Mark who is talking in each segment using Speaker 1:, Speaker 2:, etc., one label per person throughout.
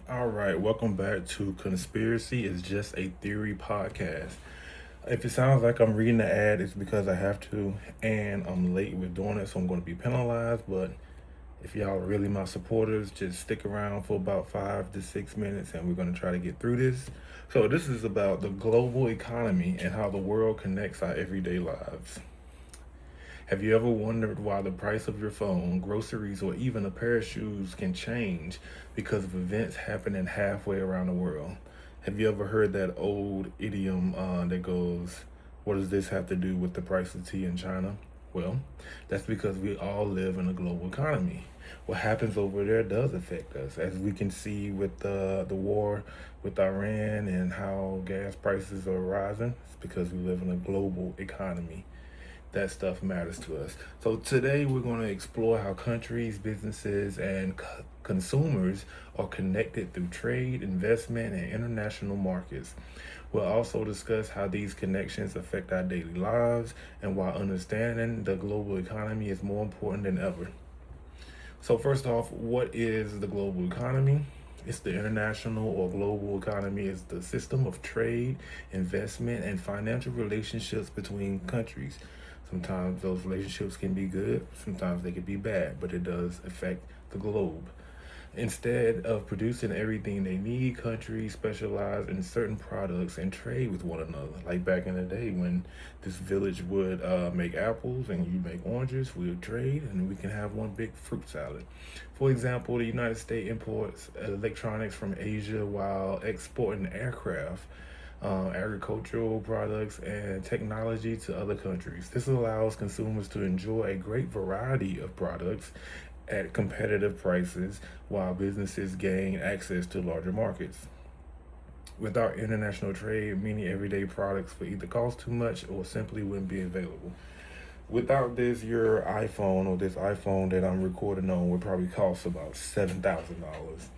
Speaker 1: All right, welcome back to Conspiracy is Just a Theory podcast. If it sounds like I'm reading the ad, it's because I have to, and I'm late with doing it, so I'm going to be penalized. But if y'all are really my supporters, just stick around for about 5 to 6 minutes, and we're going to try to get through this. So, this is about the global economy and how the world connects our everyday lives. Have you ever wondered why the price of your phone, groceries, or even a pair of shoes can change because of events happening halfway around the world? Have you ever heard that old idiom that goes, "What does this have to do with the price of tea in China?" Well, that's because we all live in a global economy. What happens over there does affect us, as we can see with the war with Iran and how gas prices are rising. It's because we live in a global economy. That stuff matters to us. So today we're going to explore how countries, businesses, and consumers are connected through trade, investment, and international markets. We'll also discuss how these connections affect our daily lives and why understanding the global economy is more important than ever. So first off, what is the global economy? It's the international or global economy is the system of trade, investment, and financial relationships between countries. Sometimes those relationships can be good, sometimes they can be bad, but it does affect the globe. Instead of producing everything they need, countries specialize in certain products and trade with one another. Like back in the day when this village would make apples and you make oranges, we would trade and we can have one big fruit salad. For example, the United States imports electronics from Asia while exporting aircraft, agricultural products, and technology to other countries. This allows consumers to enjoy a great variety of products at competitive prices while businesses gain access to larger markets. Without international trade, many everyday products would either cost too much or simply wouldn't be available. Without this, your iPhone or this iPhone that I'm recording on would probably cost about $7,000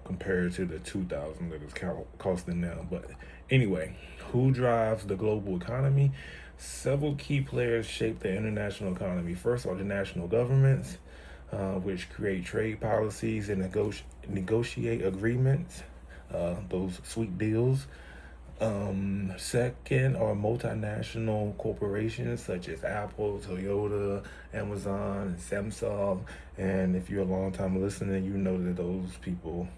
Speaker 1: compared to the 2,000 that it's costing now. But anyway, who drives the global economy? Several key players shape the international economy. First are the national governments, which create trade policies and negotiate agreements, those sweet deals. Second are multinational corporations such as Apple, Toyota, Amazon, and Samsung. And if you're a long time listener, you know that those people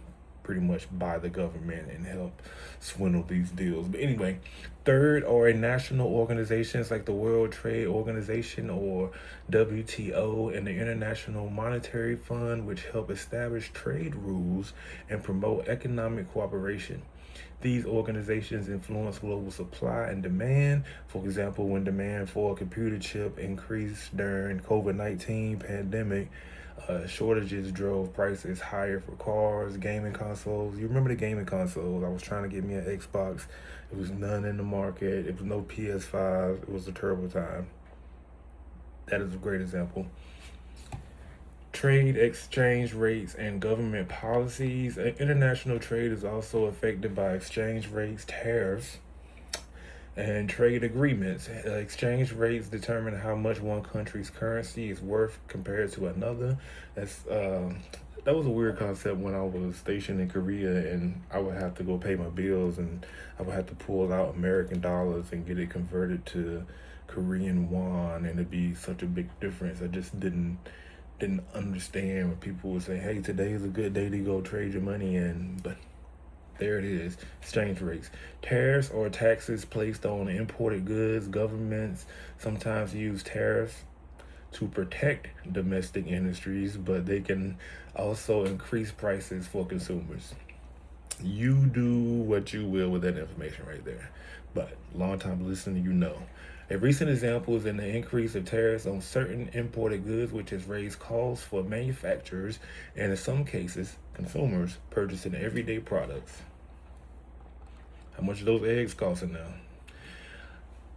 Speaker 1: pretty much buy the government and help swindle these deals. But anyway, third are national organizations like the World Trade Organization or WTO and the International Monetary Fund, which help establish trade rules and promote economic cooperation. These organizations influence global supply and demand. For example, when demand for a computer chip increased during COVID-19 pandemic, shortages drove prices higher for cars, gaming consoles. You remember the gaming consoles? I was trying to get me an Xbox. It was none in the market. It was no PS5. It was a terrible time. That is a great example. Trade, exchange rates, and government policies. International trade is also affected by exchange rates, tariffs, and trade agreements. Exchange rates determine how much one country's currency is worth compared to another. That was a weird concept when I was stationed in Korea, and I would have to go pay my bills, and I would have to pull out American dollars and get it converted to Korean won, and it'd be such a big difference. I just didn't understand when people would say, "Hey, today is a good day to go trade your money in," but there it is. Exchange rates. Tariffs or taxes placed on imported goods. Governments sometimes use tariffs to protect domestic industries, but they can also increase prices for consumers. You do what you will with that information right there. But long time listener, you know. A recent example is in the increase of tariffs on certain imported goods, which has raised costs for manufacturers and, in some cases, consumers purchasing everyday products. How much those eggs costing now?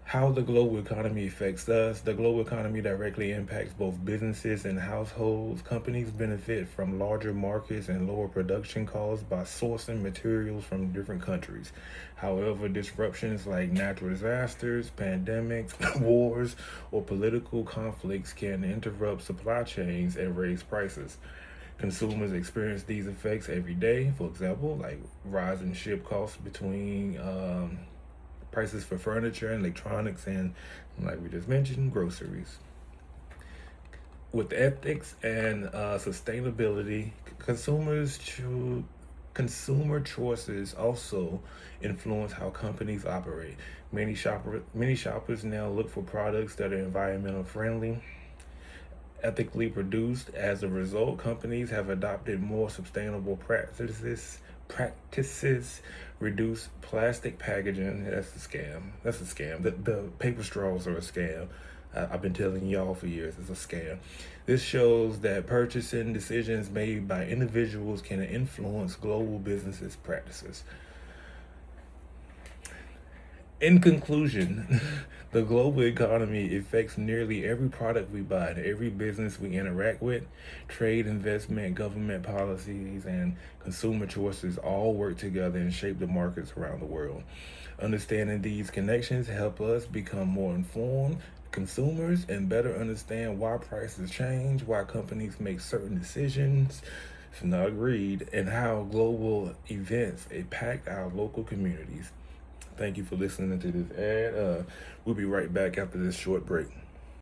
Speaker 1: How the global economy affects us. The global economy directly impacts both businesses and households. Companies benefit from larger markets and lower production costs by sourcing materials from different countries. However, disruptions like natural disasters, pandemics, wars, or political conflicts can interrupt supply chains and raise prices. Consumers experience these effects every day. For example, like rising ship costs between prices for furniture and electronics, and like we just mentioned, groceries. With ethics and sustainability, consumer choices also influence how companies operate. Many shoppers now look for products that are environmental friendly, ethically produced. As a result, companies have adopted more sustainable practices, reduce plastic packaging. That's a scam. That's a scam. The paper straws are a scam. I've been telling y'all for years it's a scam. This shows that purchasing decisions made by individuals can influence global businesses practices. In conclusion, the global economy affects nearly every product we buy and every business we interact with. Trade, investment, government policies, and consumer choices all work together and shape the markets around the world. Understanding these connections help us become more informed consumers and better understand why prices change, why companies make certain decisions, if not agreed, and how global events impact our local communities. Thank you for listening to this ad. We'll be right back after this short break.